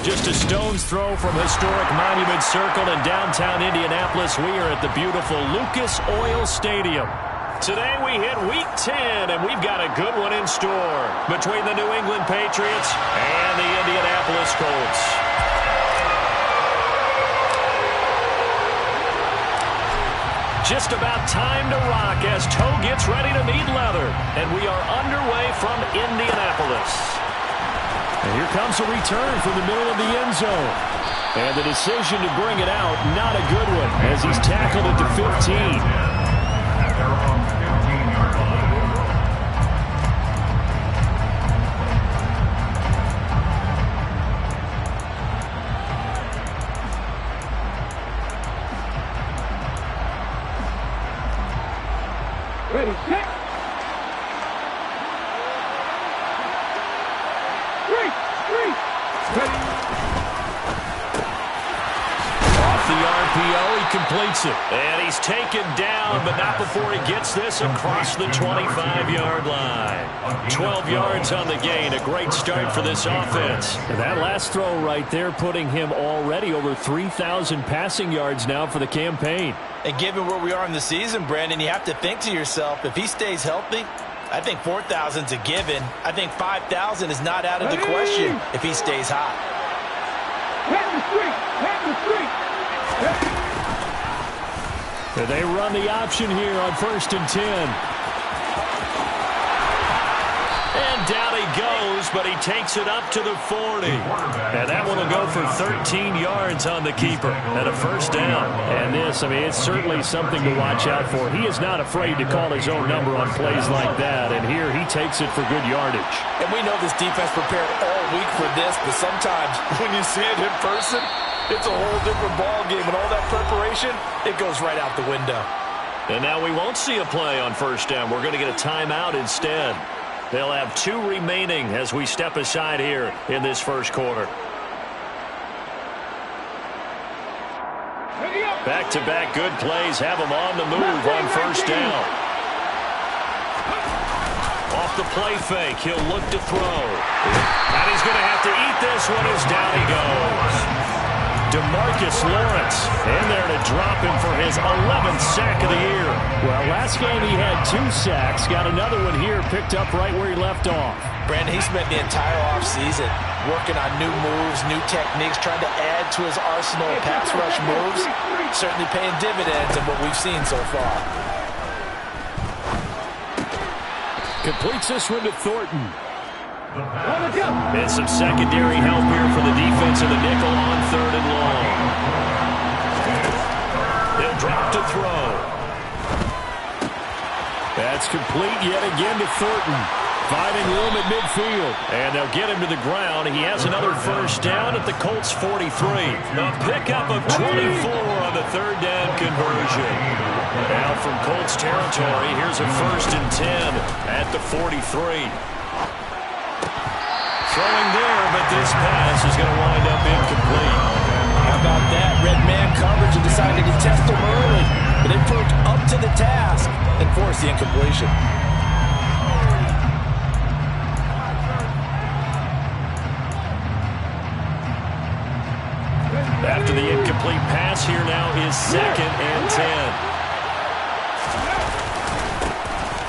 Just a stone's throw from historic Monument Circle in downtown Indianapolis. We are at the beautiful Lucas Oil Stadium. Today we hit Week 10, and we've got a good one in store between the New England Patriots and the Indianapolis Colts. Just about time to rock as toe gets ready to meet leather. And we are underway from Indianapolis. And here comes a return from the middle of the end zone. And the decision to bring it out, not a good one, as he's tackled at the 15. Ready, set. 3. Off the RPO, he completes it. And he's taken down, but not before he gets this across the 25-yard line. 12 yards on the gain. A great start for this offense. And that last throw right there putting him already over 3,000 passing yards now for the campaign. And given where we are in the season, Brandon, you have to think to yourself, if he stays healthy, I think 4,000's a given. I think 5,000 is not out of the question if he stays hot. And they run the option here on 1st and 10. And down he goes, but he takes it up to the 40. And that one will go for 13 yards on the keeper and a first down. And this, I mean, it's certainly something to watch out for. He is not afraid to call his own number on plays like that. And here he takes it for good yardage. And we know this defense prepared all week for this, but sometimes when you see it in person, it's a whole different ball game. And all that preparation, it goes right out the window. And now we won't see a play on first down. We're going to get a timeout instead. They'll have 2 remaining as we step aside here in this first quarter. Back-to-back good plays have him on the move on first down. Off the play fake, he'll look to throw. And he's going to have to eat this one as down he goes. DeMarcus Lawrence in there to drop him for his 11th sack of the year. Well, last game he had 2 sacks. Got another one here picked up right where he left off. Brandon, he spent the entire offseason working on new moves, new techniques, trying to add to his arsenal of pass rush moves. Certainly paying dividends in what we've seen so far. Completes this one to Thornton. And some secondary help here for the defense of the nickel on 3rd and long. They'll drop to throw. That's complete yet again to Thornton. Finding room at midfield. And they'll get him to the ground. He has another first down at the Colts 43. A pickup of 24 on the 3rd down conversion. Now from Colts territory, here's a 1st and 10 at the 43. Throwing there, but this pass is going to wind up incomplete. How about that? Red man coverage and decided to test him early. But they proved up to the task and forced the incompletion. After the incomplete pass, here now is 2nd and 10.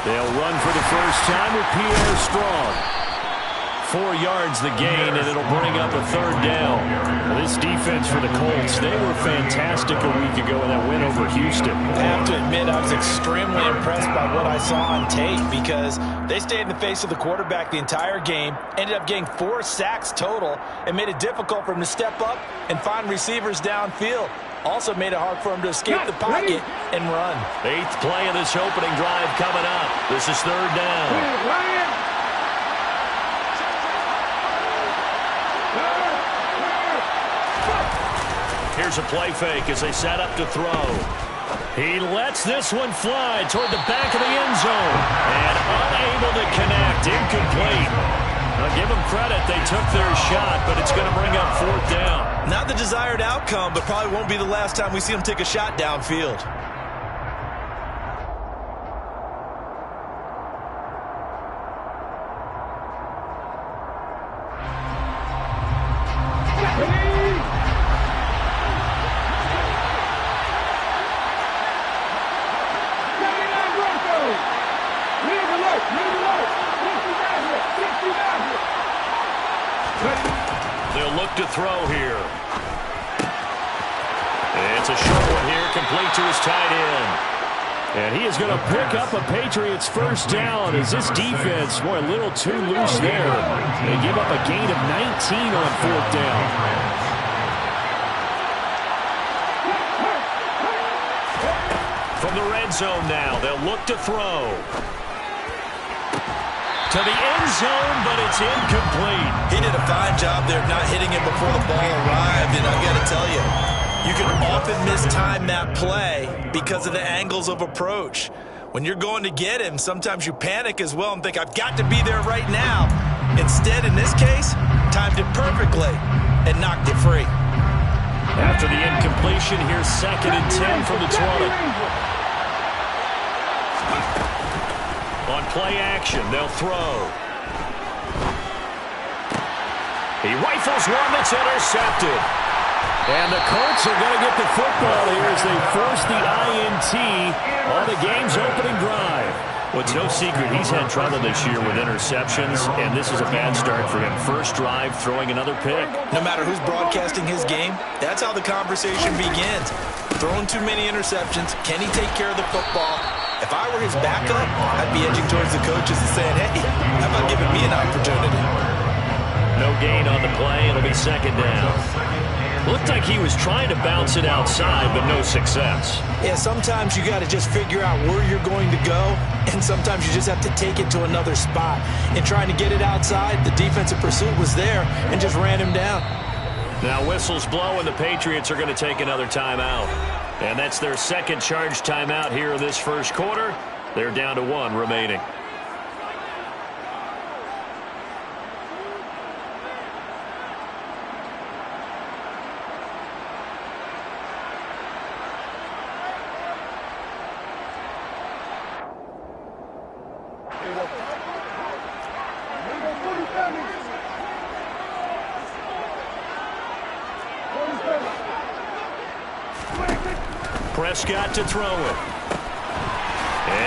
They'll run for the first time with Pierre Strong. 4 yards the gain, and it'll bring up a 3rd down. Well, this defense for the Colts, they were fantastic a week ago in that win over Houston. I have to admit, I was extremely impressed by what I saw on tape because they stayed in the face of the quarterback the entire game, ended up getting 4 sacks total, and made it difficult for him to step up and find receivers downfield. Also made it hard for him to escape the pocket and run. 8th play of this opening drive coming up. This is 3rd down. Here's a play fake as they set up to throw. He lets this one fly toward the back of the end zone. And unable to connect. Incomplete. Now give them credit. They took their shot, but it's going to bring up 4th down. Not the desired outcome, but probably won't be the last time we see him take a shot downfield. They'll look to throw here. It's a short one here, complete to his tight end. And he is going to pick up a Patriots first down as this defense, boy, a little too loose there. They give up a gain of 19 on fourth down. From the red zone now, they'll look to throw. To the end zone, but it's incomplete. He did a fine job there of not hitting it before the ball arrived, and I've got to tell you, you can often mistime that play because of the angles of approach. When you're going to get him, sometimes you panic as well and think, I've got to be there right now. Instead, in this case, timed it perfectly and knocked it free. After the incompletion, here's 2nd and 10 from the 20. On play action, they'll throw. He rifles one that's intercepted. And the Colts are going to get the football here as they force the INT on the game's opening drive. Well, it's no secret he's had trouble this year with interceptions, and this is a bad start for him. First drive, throwing another pick. No matter who's broadcasting his game, that's how the conversation begins. Throwing too many interceptions. Can he take care of the football? If I were his backup, I'd be edging towards the coaches and saying, hey, how about giving me an opportunity? No gain on the play. It'll be 2nd down. Looked like he was trying to bounce it outside, but no success. Yeah, sometimes you got to just figure out where you're going to go, and sometimes you just have to take it to another spot. In trying to get it outside, the defensive pursuit was there and just ran him down. Now whistles blow, and the Patriots are going to take another timeout. And that's their second charge timeout here in this first quarter. They're down to 1 remaining. Prescott to throw it.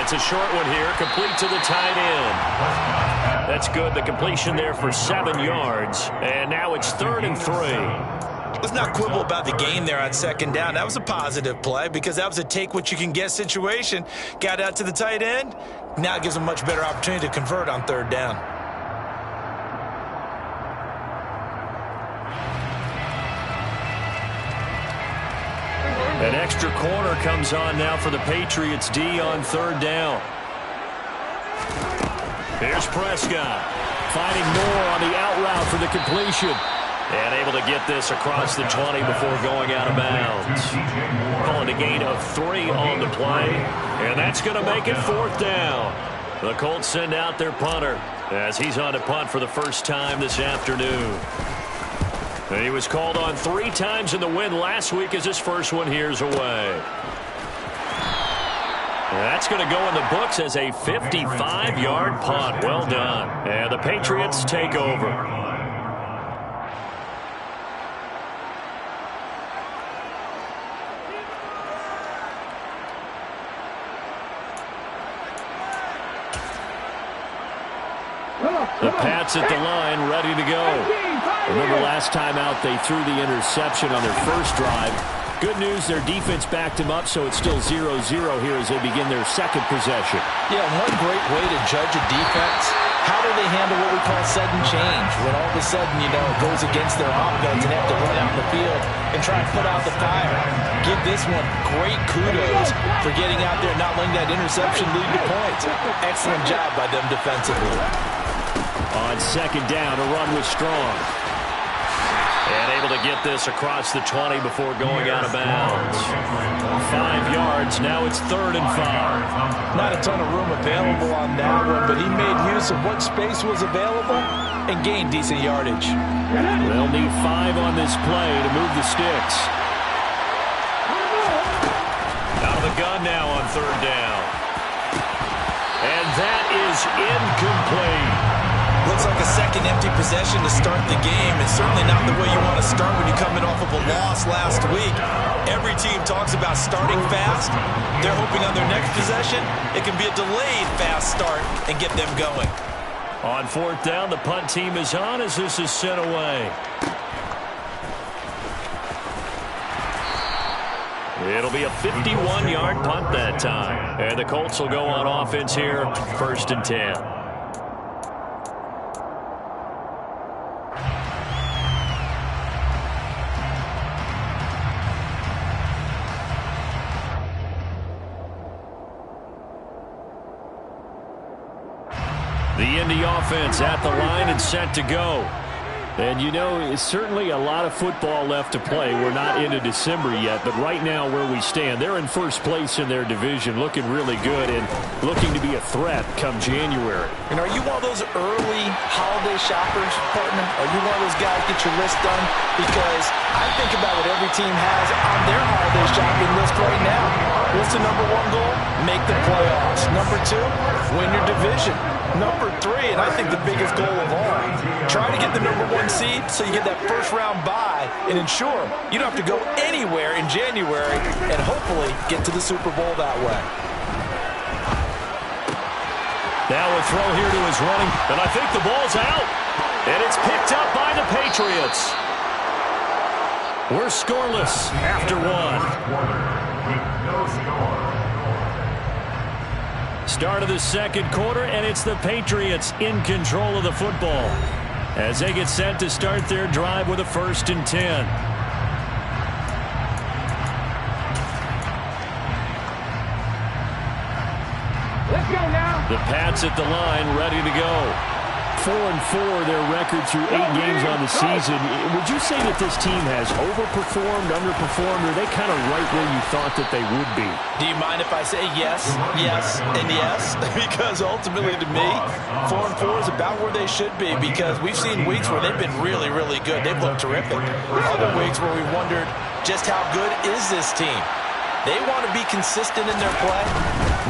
It's a short one here, complete to the tight end. That's good. The completion there for 7 yards. And now it's 3rd and 3. Let's not quibble about the gain there on 2nd down. That was a positive play because that was a take-what-you-can-get situation. Got out to the tight end. Now it gives them a much better opportunity to convert on 3rd down. An extra corner comes on now for the Patriots D on 3rd down. Here's Prescott. Finding Moore on the out route for the completion. And able to get this across the 20 before going out of bounds. Calling a gain of 3 on the play. And that's going to make it 4th down. The Colts send out their punter as he's on to punt for the first time this afternoon. And he was called on 3 times in the win last week as his first one here's away. That's going to go in the books as a 55-yard punt. Well done. And the Patriots take over. The Pats at the line, ready to go. Remember last time out they threw the interception on their first drive. Good news, their defense backed him up, so it's still 0-0 here as they begin their second possession. Yeah, one great way to judge a defense, how do they handle what we call sudden change? When all of a sudden, you know, it goes against their offense and have to run out in the field and try and put out the fire. Give this one great kudos for getting out there and not letting that interception lead to points. Excellent job by them defensively. On 2nd down, a run was strong. And able to get this across the 20 before going out of bounds. 5 yards, now it's 3rd and 5. Not a ton of room available on that one, but he made use of what space was available and gained decent yardage. They'll need 5 on this play to move the sticks. Out of the gun now on 3rd down. And that is incomplete. Looks like a second empty possession to start the game. It's certainly not the way you want to start when you're coming off of a loss last week. Every team talks about starting fast. They're hoping on their next possession, it can be a delayed fast start and get them going. On fourth down, the punt team is on as this is sent away. It'll be a 51-yard punt that time. And the Colts will go on offense here, 1st and 10. The Indy offense at the line and set to go. And, you know, it's certainly a lot of football left to play. We're not into December yet, but right now where we stand, they're in first place in their division, looking really good and looking to be a threat come January. And are you one of those early holiday shoppers, partner? Are you one of those guys get your list done? Because I think about what every team has on their holiday shopping list right now. What's the number one goal? Make the playoffs. Number two, win your division. Number three, and I think the biggest goal of all, try to get the number one seed so you get that first round bye and ensure you don't have to go anywhere in January and hopefully get to the Super Bowl that way. Now a throw here to his running, and I think the ball's out. And it's picked up by the Patriots. We're scoreless after one. Start of the second quarter, and it's the Patriots in control of the football as they get set to start their drive with a 1st and 10. Let's go now. The Pats at the line, ready to go. 4-4, their record through 8 games on the season. Would you say that this team has overperformed, underperformed, or are they kind of right where you thought that they would be? Do you mind if I say yes, yes, and yes? Because ultimately to me, 4-4 is about where they should be because we've seen weeks where they've been really, really good. They've looked terrific. Other weeks where we wondered just how good is this team? They want to be consistent in their play,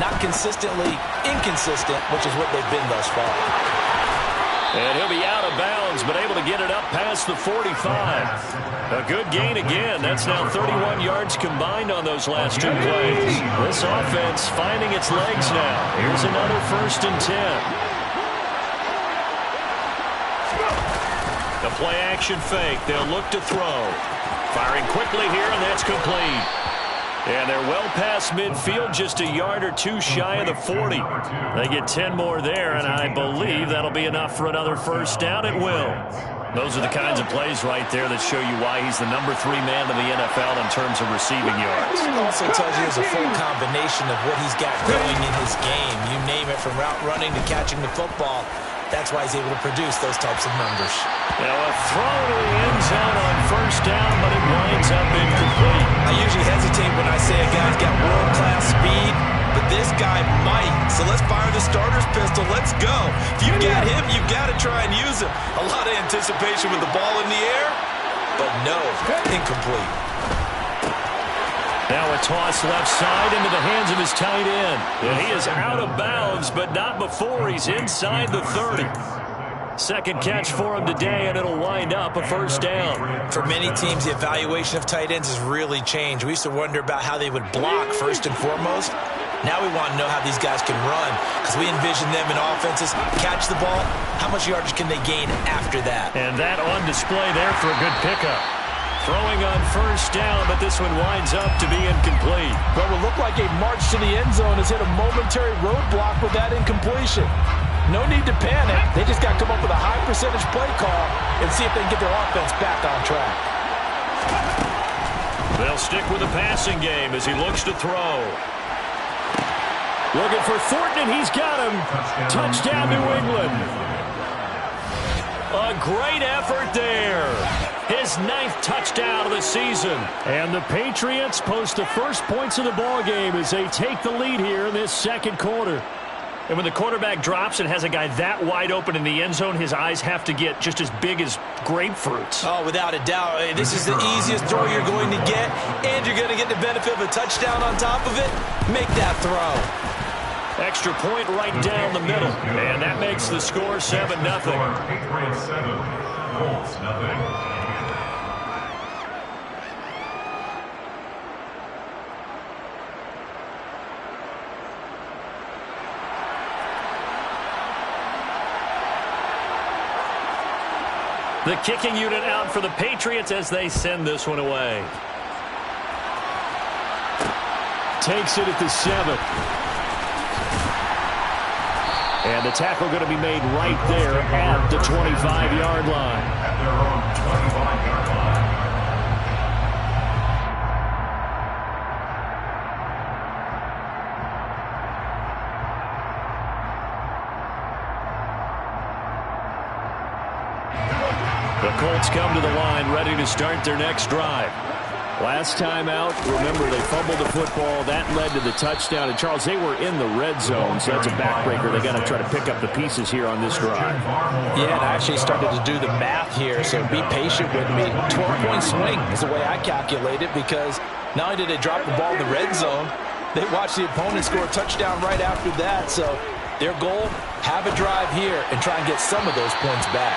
not consistently inconsistent, which is what they've been thus far. And he'll be out of bounds, but able to get it up past the 45. A good gain again. That's now 31 yards combined on those last 2 plays. This offense finding its legs now. Here's another 1st and 10. The play action fake. They'll look to throw. Firing quickly here, and that's complete. And they're well past midfield, just a yard or two shy of the 40. They get 10 more there, and I believe that'll be enough for another 1st down. It will. Those are the kinds of plays right there that show you why he's the number 3 man in the NFL in terms of receiving yards. It also tells you there's a full combination of what he's got going in his game. You name it, from route running to catching the football. That's why he's able to produce those types of numbers. Now a throw to the end zone on 1st down, but it winds up incomplete. I usually hesitate when I say a guy's got world-class speed, but this guy might. So let's fire the starter's pistol. Let's go. If you've got him, you've got to try and use him. A lot of anticipation with the ball in the air, but no, incomplete. Now a toss left side into the hands of his tight end. And he is out of bounds, but not before he's inside the 30. Second catch for him today, and it'll wind up a 1st down. For many teams, the evaluation of tight ends has really changed. We used to wonder about how they would block first and foremost. Now we want to know how these guys can run because we envision them in offenses. Catch the ball. How much yardage can they gain after that? And that on display there for a good pickup. Throwing on 1st down, but this one winds up to be incomplete. What will look like a march to the end zone has hit a momentary roadblock with that incompletion. No need to panic. They just got to come up with a high percentage play call and see if they can get their offense back on track. They'll stick with the passing game as he looks to throw. Looking for Thornton, and he's got him. Touchdown, New England. A great effort there. His 9th touchdown of the season. And the Patriots post the first points of the ball game as they take the lead here in this second quarter. And when the quarterback drops and has a guy that wide open in the end zone, his eyes have to get just as big as grapefruits. Oh, without a doubt. This is the easiest throw you're going to get, and you're going to get the benefit of a touchdown on top of it. Make that throw. Extra point right down the middle. And that makes the score 7-0. Patriots 7, Colts 0. The kicking unit out for the Patriots as they send this one away. Takes it at the 7. And the tackle going to be made right there at the 25-yard line. At their own 25-yard line. The Colts come to the line ready to start their next drive. Last time out, remember, they fumbled the football. That led to the touchdown. And, Charles, they were in the red zone, so that's a backbreaker. They got to try to pick up the pieces here on this drive. Yeah, and I actually started to do the math here, so be patient with me. 12-point swing is the way I calculate it, because not only did they drop the ball in the red zone, they watched the opponent score a touchdown right after that. So their goal, have a drive here and try and get some of those points back.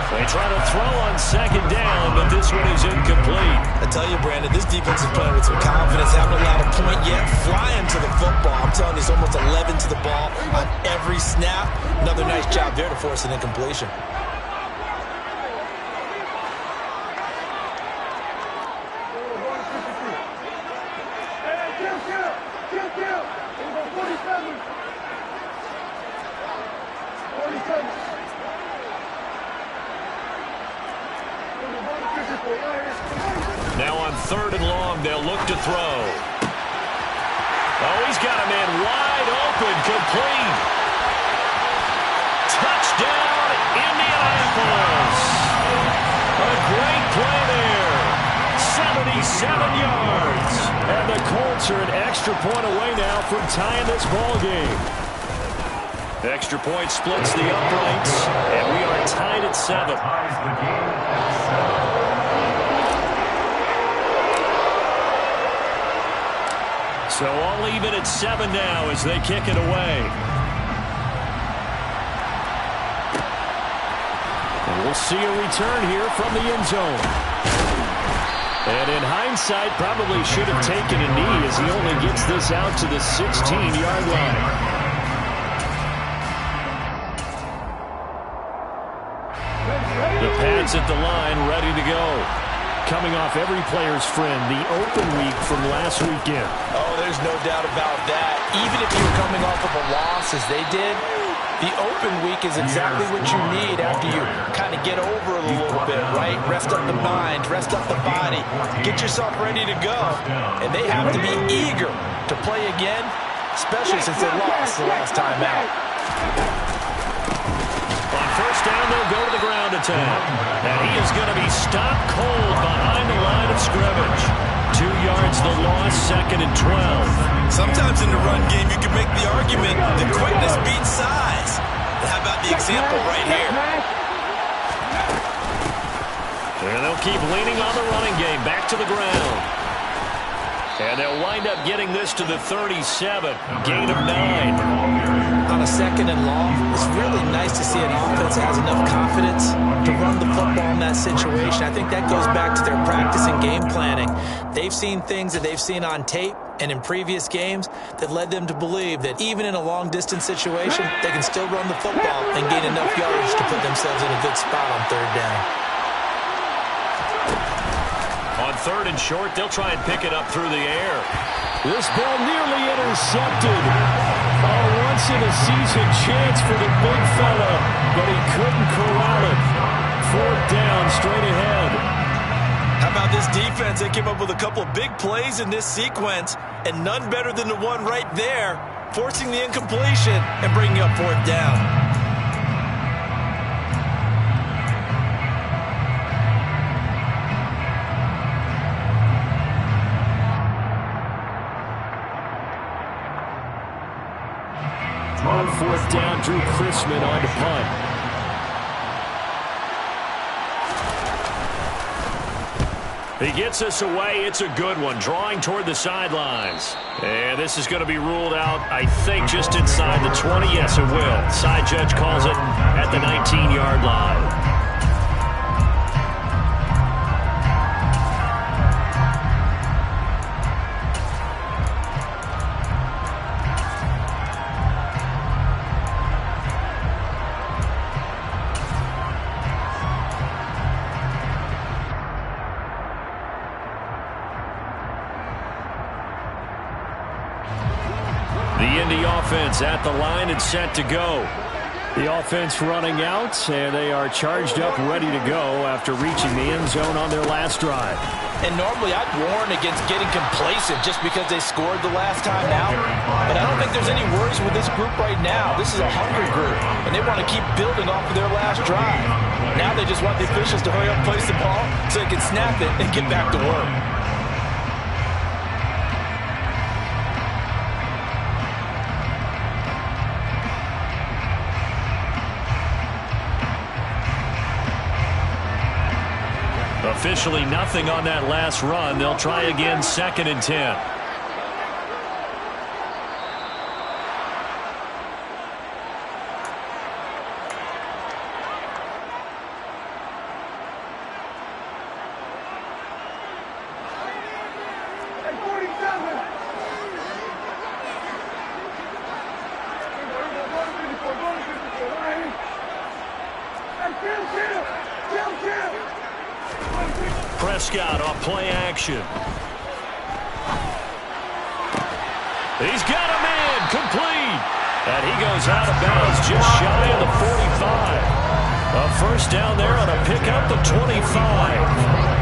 They try to throw on second down, but this one is incomplete. I tell you, Brandon, this defense is playing with some confidence. Haven't allowed a point yet. Flying to the football. I'm telling you, it's almost 11 to the ball on every snap. Another nice job there to force an incompletion. Now on 3rd and long, they'll look to throw. Oh, he's got a man wide open, complete. Touchdown, Indianapolis. A great play there. 77 yards. And the Colts are an extra point away now from tying this ball game. Extra point splits the uprights, and we are tied at 7. Ties the game at 7. So all even at 7 now as they kick it away. And we'll see a return here from the end zone. And in hindsight, probably should have taken a knee as he only gets this out to the 16-yard line. The Pats at the line, ready to go. Coming off every player's friend, the open week from last weekend. Oh, there's no doubt about that. Even if you're coming off of a loss as they did, the open week is exactly what you need after you kind of get over it a little bit, right? Rest up the mind, rest up the body, get yourself ready to go. And they have to be eager to play again, especially since they lost the last time out. On 1st down, they'll go to the ground attack. And he is going to be stopped cold behind the line of scrimmage. 2 yards the loss, 2nd and 12. Sometimes in the run game, you can make the argument that quickness beats size. But how about the example right here? And they'll keep leaning on the running game. Back to the ground. And they'll wind up getting this to the 37. Gain of 9. On a 2nd and long, it's really nice to see an offense that has enough confidence to run the football in that situation. I think that goes back to their practice and game planning. They've seen things that they've seen on tape and in previous games that led them to believe that even in a long-distance situation, they can still run the football and gain enough yards to put themselves in a good spot on 3rd down. On 3rd and short, they'll try and pick it up through the air. This ball nearly intercepted. A once-in-a-season chance for the big fella, but he couldn't corral it. 4th down, straight ahead. How about this defense? They came up with a couple of big plays in this sequence, and none better than the one right there, forcing the incompletion and bringing up 4th down. On 4th down, Drew Chrisman on to punt. He gets us away. It's a good one, drawing toward the sidelines. And this is going to be ruled out, I think, just inside the 20. Yes, it will. Side judge calls it at the 19-yard line. Indy offense at the line and set to go. The offense running out, and they are charged up, ready to go after reaching the end zone on their last drive. And normally I'd warn against getting complacent just because they scored the last time out. But I don't think there's any worries with this group right now. This is a hungry group, and they want to keep building off of their last drive. Now they just want the officials to hurry up, place the ball, so they can snap it and get back to work. Officially nothing on that last run. They'll try again, 2nd and 10. Prescott off play action. He's got a man complete. And he goes out of bounds just shy of the 45. A first down there on a pickup of 25.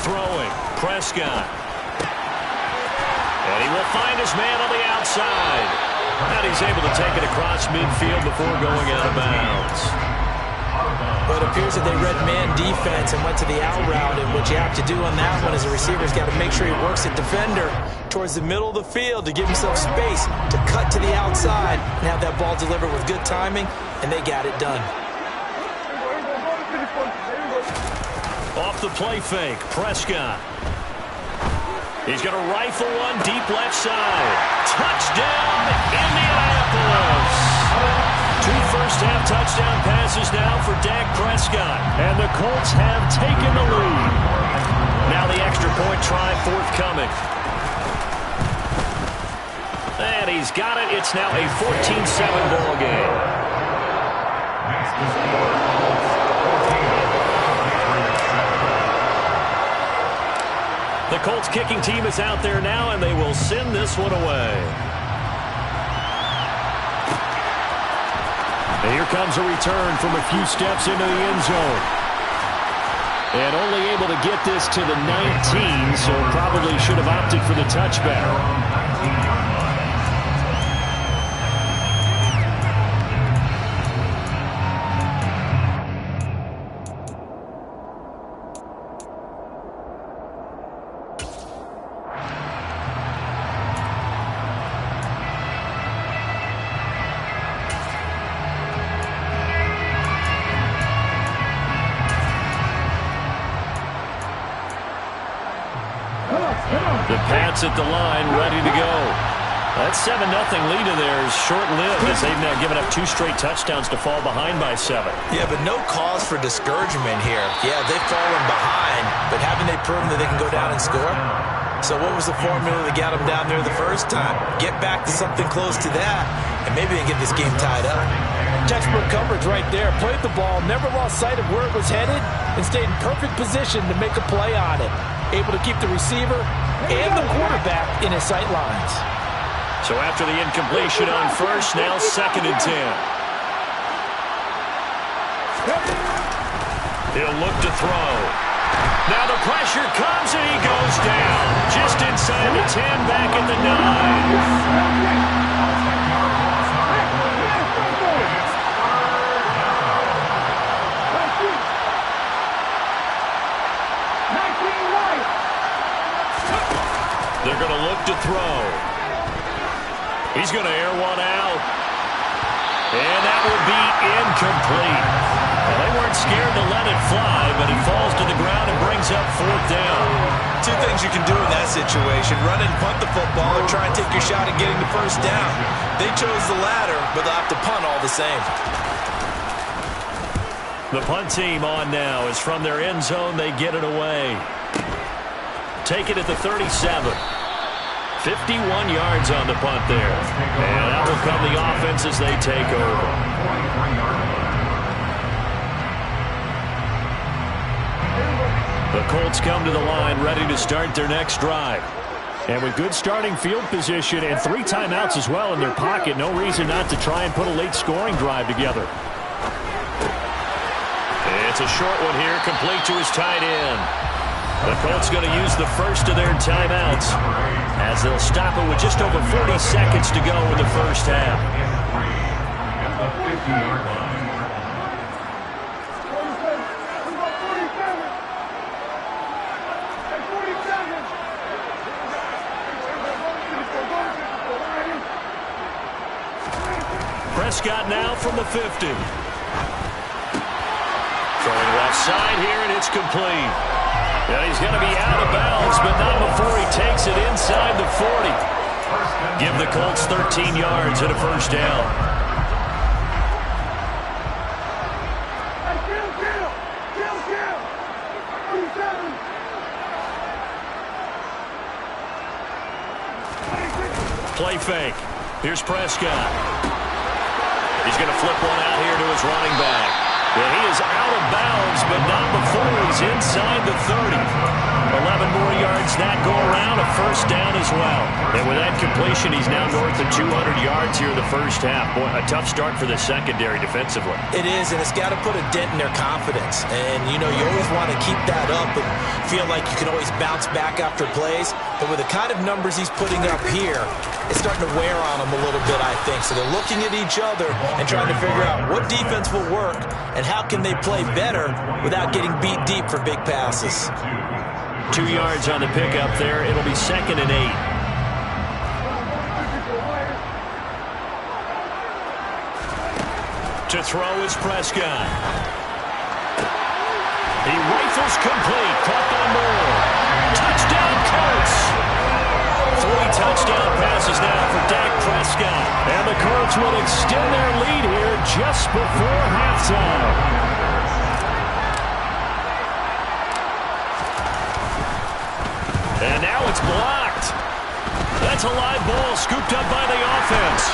Throwing, Prescott. And he will find his man on the outside. And he's able to take it across midfield before going out of bounds. Well, it appears that they read man defense and went to the out route, and what you have to do on that one is the receiver's got to make sure he works the defender towards the middle of the field to give himself space to cut to the outside and have that ball delivered with good timing, and they got it done. Off the play fake, Prescott. He's going to rifle one deep left side. Touchdown, Indianapolis. 2 first-half touchdown passes now for Dak Prescott. And the Colts have taken the lead. Now the extra point try forthcoming. And he's got it. It's now a 14-7 ball game. The Colts kicking team is out there now, and they will send this one away. And here comes a return from a few steps into the end zone. And only able to get this to the 19, so probably should have opted for the touchback. The Pats at the line, ready to go. That 7-0 lead of theirs short-lived as they've now given up 2 straight touchdowns to fall behind by 7. Yeah, but no cause for discouragement here. Yeah, they've fallen behind, but haven't they proven that they can go down and score? So what was the formula that got them down there the first time? Get back to something close to that, and maybe they can get this game tied up. Textbook coverage right there. Played the ball, never lost sight of where it was headed, and stayed in perfect position to make a play on it. Able to keep the receiver and the quarterback in his sight lines. So after the incompletion on first, now 2nd and 10. He'll look to throw. Now the pressure comes and he goes down. Just inside the 10, back at the 9. They're going to look to throw. He's going to air one out. And that will be incomplete. Well, they weren't scared to let it fly, but he falls to the ground and brings up 4th down. 2 things you can do in that situation. Run and punt the football or try and take your shot at getting the first down. They chose the latter, but they'll have to punt all the same. The punt team on now. As from their end zone, they get it away. Take it at the 37. 51 yards on the punt there. And that will come the offense as they take over. The Colts come to the line ready to start their next drive. And with good starting field position and 3 timeouts as well in their pocket, no reason not to try and put a late scoring drive together. It's a short one here, complete to his tight end. The Colts going to use the first of their timeouts as they'll stop it with just over 40 seconds to go in the first half. Prescott now from the 50. Throwing left side here, and it's complete. And he's going to be out of bounds, but not before he takes it inside the 40. Give the Colts 13 yards and a first down. Play fake. Here's Prescott. He's going to flip one out here to his running back. And he is out of bounds, but not before he's inside the 30. 11 more yards that go around, a first down as well. And with that completion, he's now north of 200 yards here in the first half. Boy, a tough start for the secondary defensively. It is, and it's got to put a dent in their confidence. And, you know, you always want to keep that up and feel like you can always bounce back after plays. But with the kind of numbers he's putting up here, it's starting to wear on them a little bit, I think. So they're looking at each other and trying to figure out what defense will work and how can they play better without getting beat deep for big passes. 2 yards on the pickup there. It'll be 2nd and 8. To throw is Prescott. He rifles complete. Caught by Moore. Touchdown, Colts. 3 touchdown passes now for Dak Prescott. And the Colts will extend their lead here just before halftime. And now it's blocked. That's a live ball scooped up by the offense.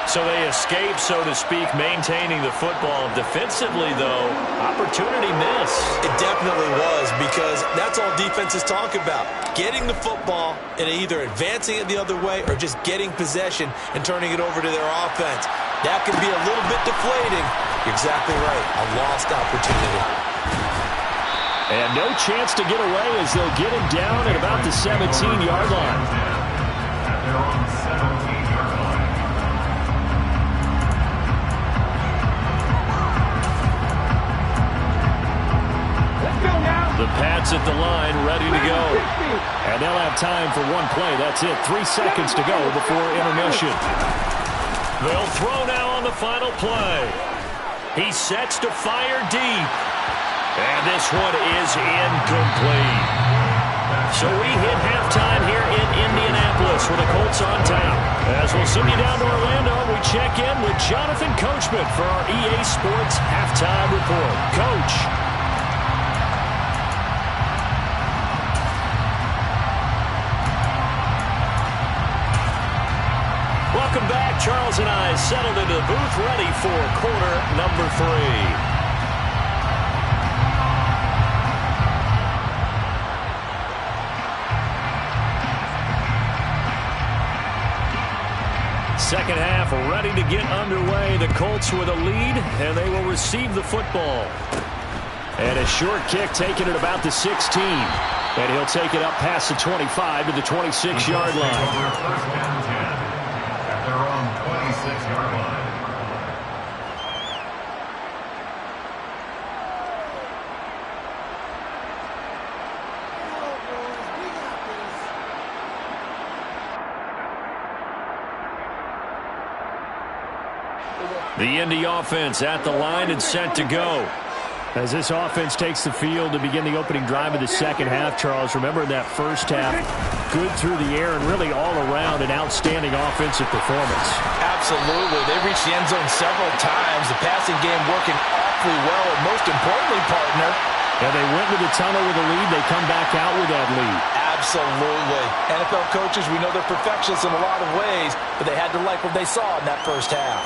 So they escape, so to speak, maintaining the football. Defensively, though, opportunity miss. It definitely was, because that's all defenses talk about. Getting the football and either advancing it the other way or just getting possession and turning it over to their offense. That can be a little bit deflating. You're exactly right. A lost opportunity. And no chance to get away as they'll get him down at about the 17-yard line. They're on the 17-yard line. Let's go now. The Pats at the line, ready to go. And they'll have time for one play. That's it. 3 seconds to go before intermission. They'll throw now on the final play. He sets to fire deep. And this one is incomplete. So we hit halftime here in Indianapolis with the Colts on top. As we'll send you down to Orlando, we check in with Jonathan Coachman for our EA Sports Halftime Report. Coach. Welcome back. Charles and I settled into the booth ready for quarter number 3. Second half ready to get underway. The Colts with a lead, and they will receive the football. And a short kick taken at about the 16. And he'll take it up past the 25 to the 26-yard line. First down 10 at their own 26-yard line. The Indy offense at the line and set to go. As this offense takes the field to begin the opening drive of the second half, Charles, remember that first half, good through the air and really all around an outstanding offensive performance. Absolutely. They reached the end zone several times. The passing game working awfully well. And most importantly, partner, And they went to the tunnel with a lead. They come back out with that lead. Absolutely. NFL coaches, we know they're perfectionists in a lot of ways, but they had to like what they saw in that first half.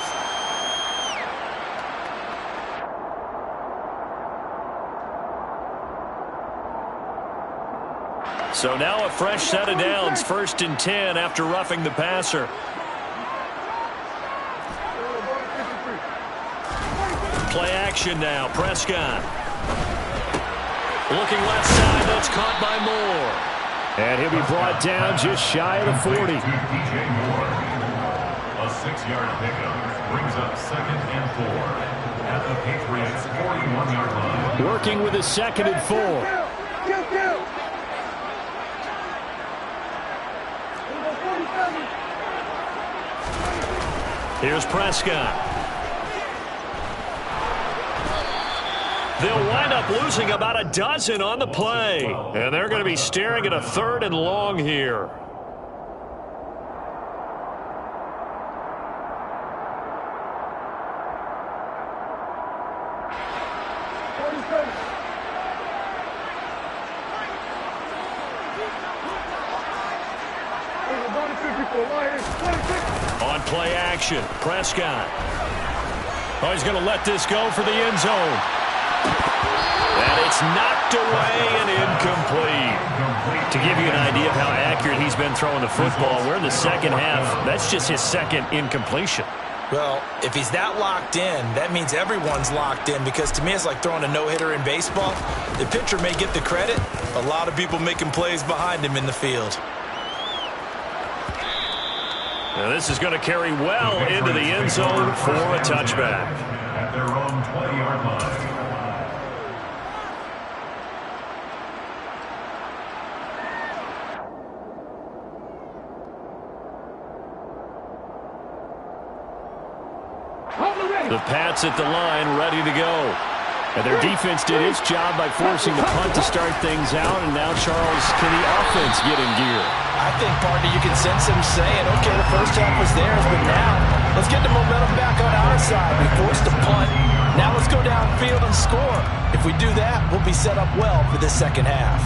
So now a fresh set of downs, 1st and 10 after roughing the passer. Play action now, Prescott. Looking left side, that's caught by Moore. And he'll be brought down just shy of the 40. A 6-yard pickup brings up 2nd and 4 at the Patriots' 41-yard line. Working with a 2nd and 4. Here's Prescott. They'll wind up losing about a dozen on the play. And they're going to be staring at a 3rd and long here. On play action, Prescott. Oh, he's going to let this go for the end zone. And it's knocked away and incomplete. To give you an idea of how accurate he's been throwing the football, we're in the second half. That's just his 2nd incompletion. Well, if he's that locked in, that means everyone's locked in, because to me it's like throwing a no-hitter in baseball. The pitcher may get the credit. A lot of people making plays behind him in the field. Now this is going to carry well into the end zone for a touchback. At their own 20-yard line. The Pats at the line, ready to go. And their defense did its job by forcing the punt to start things out. And now, Charles, can the offense get in gear? I think, partner, you can sense him saying, okay, the first half was theirs, but now let's get the momentum back on our side. We forced a punt. Now let's go downfield and score. If we do that, we'll be set up well for this second half.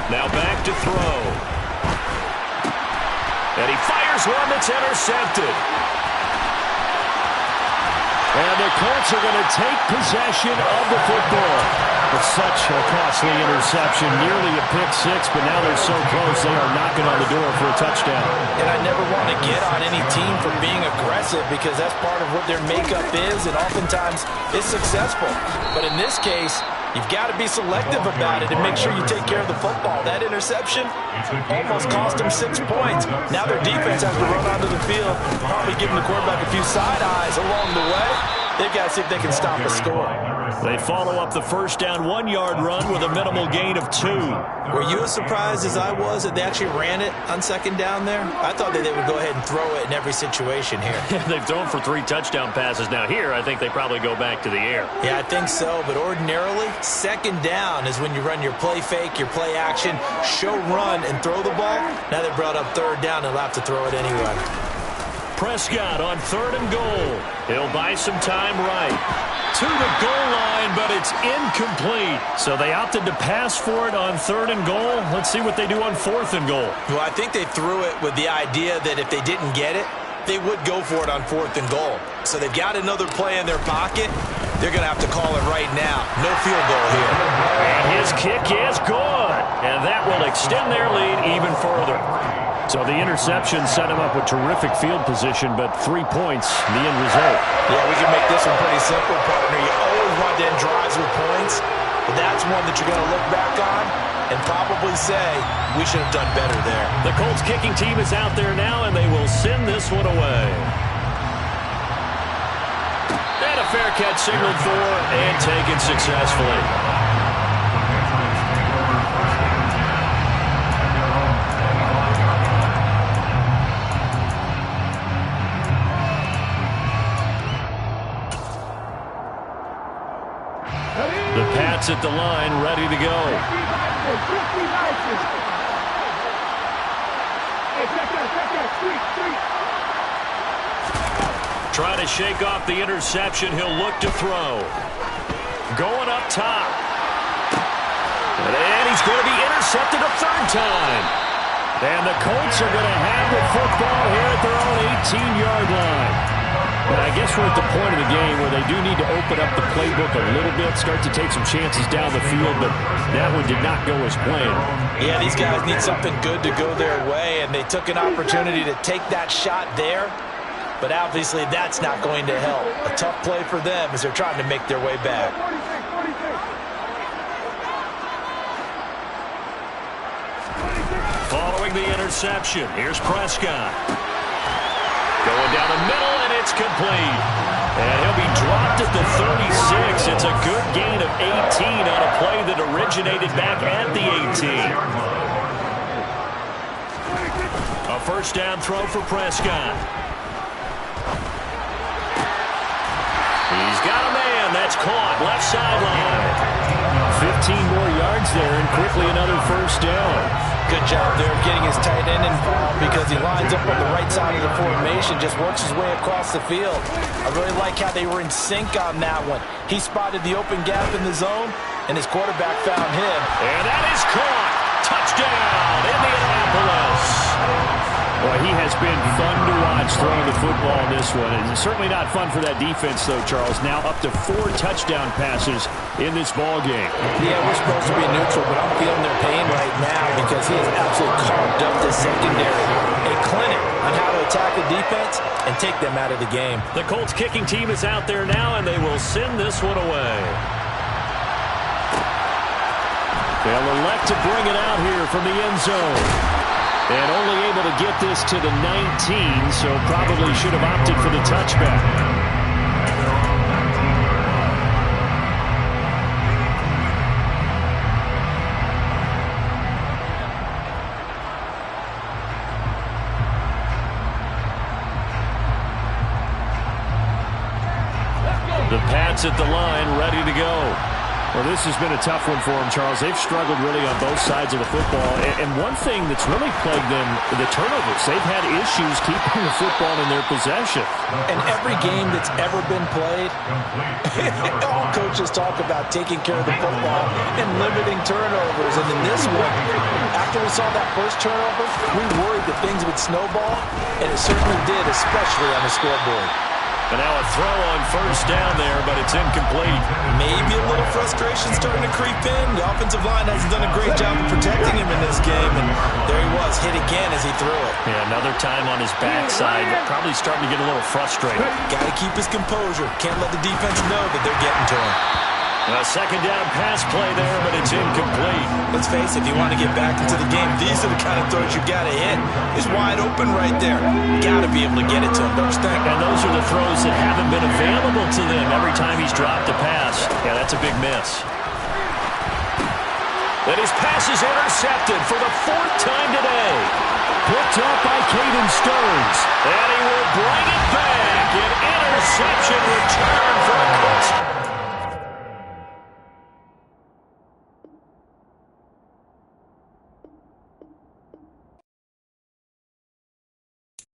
Now back to throw. And he fires one that's intercepted. And the Colts are going to take possession of the football. It's such a costly interception, nearly a pick-6, but now they're so close they are knocking on the door for a touchdown. And I never want to get on any team for being aggressive, because that's part of what their makeup is, and oftentimes it's successful. But in this case, you've got to be selective about it and make sure you take care of the football. That interception almost cost them 6 points. Now their defense has to run onto the field, probably giving the quarterback a few side eyes along the way. They've got to see if they can stop a score. They follow up the first down 1-yard run with a minimal gain of 2. Were you as surprised as I was that they actually ran it on 2nd down there? I thought that they would go ahead and throw it in every situation here. They've thrown for 3 touchdown passes. Now here, I think they probably go back to the air. Yeah, I think so, but ordinarily, 2nd down is when you run your play fake, your play action, show run, and throw the ball. Now they brought up 3rd down, they'll have to throw it anyway. Prescott on 3rd and goal. He'll buy some time right. To the goal line, but it's incomplete. So they opted to pass for it on 3rd and goal. Let's see what they do on 4th and goal. Well, I think they threw it with the idea that if they didn't get it, they would go for it on 4th and goal. So they've got another play in their pocket. They're going to have to call it right now. No field goal here. And his kick is good. And that will extend their lead even further. So the interception set him up with terrific field position, but 3 points, the end result. Yeah, we can make this one pretty simple, partner. You always want to end drives with points, but that's one that you're going to look back on and probably say, we should have done better there. The Colts kicking team is out there now, and they will send this one away. And a fair catch signaled for and taken successfully. Pats at the line, ready to go. Trying to shake off the interception. He'll look to throw. Going up top. And he's going to be intercepted a third time. And the Colts are going to have the football here at their own 18-yard line. And I guess we're at the point of the game where they do need to open up the playbook a little bit, start to take some chances down the field, but that one did not go as planned. Yeah, these guys need something good to go their way, and they took an opportunity to take that shot there, but obviously that's not going to help. A tough play for them as they're trying to make their way back. Following the interception, here's Prescott. Going down the middle, and it's complete. And he'll be dropped at the 36. It's a good gain of 18 on a play that originated back at the 18. A first down throw for Prescott. He's got a man. That's caught. Left sideline. 15 more yards there, and quickly another first down. Good job there of getting his tight end involved because he lines up on the right side of the formation, just works his way across the field. I really like how they were in sync on that one. He spotted the open gap in the zone, and his quarterback found him. And that is caught. Touchdown, Indianapolis. Well, he has been fun to watch throwing the football in this one. And certainly not fun for that defense, though, Charles. Now up to 4 touchdown passes in this ball game. Yeah, we're supposed to be neutral, but I'm feeling their pain right now because he has absolutely carved up the secondary. A clinic on how to attack the defense and take them out of the game. The Colts kicking team is out there now, and they will send this one away. They'll elect to bring it out here from the end zone. And only able to get this to the 19, so probably should have opted for the touchback. The Pats at the line, ready to go. Well, this has been a tough one for them, Charles. They've struggled really on both sides of the football. And one thing that's really plagued them, the turnovers. They've had issues keeping the football in their possession. And every game that's ever been played, all coaches talk about taking care of the football and limiting turnovers. And in this one, after we saw that first turnover, we worried that things would snowball, and it certainly did, especially on the scoreboard. And now a throw on first down there, but it's incomplete. Maybe a little frustration starting to creep in. The offensive line hasn't done a great job of protecting him in this game, and there he was, hit again as he threw it. Yeah, another time on his backside, probably starting to get a little frustrated. Got to keep his composure. Can't let the defense know that they're getting to him. A second down pass play there, but it's incomplete. Let's face it, if you want to get back into the game, these are the kind of throws you got to hit. It's wide open right there. Got to be able to get it to him, don't you think? And those are the throws that haven't been available to them every time he's dropped a pass. Yeah, that's a big miss. And his pass is intercepted for the 4th time today. Picked up by Caden Stearns. And he will bring it back. An interception return for the Colts.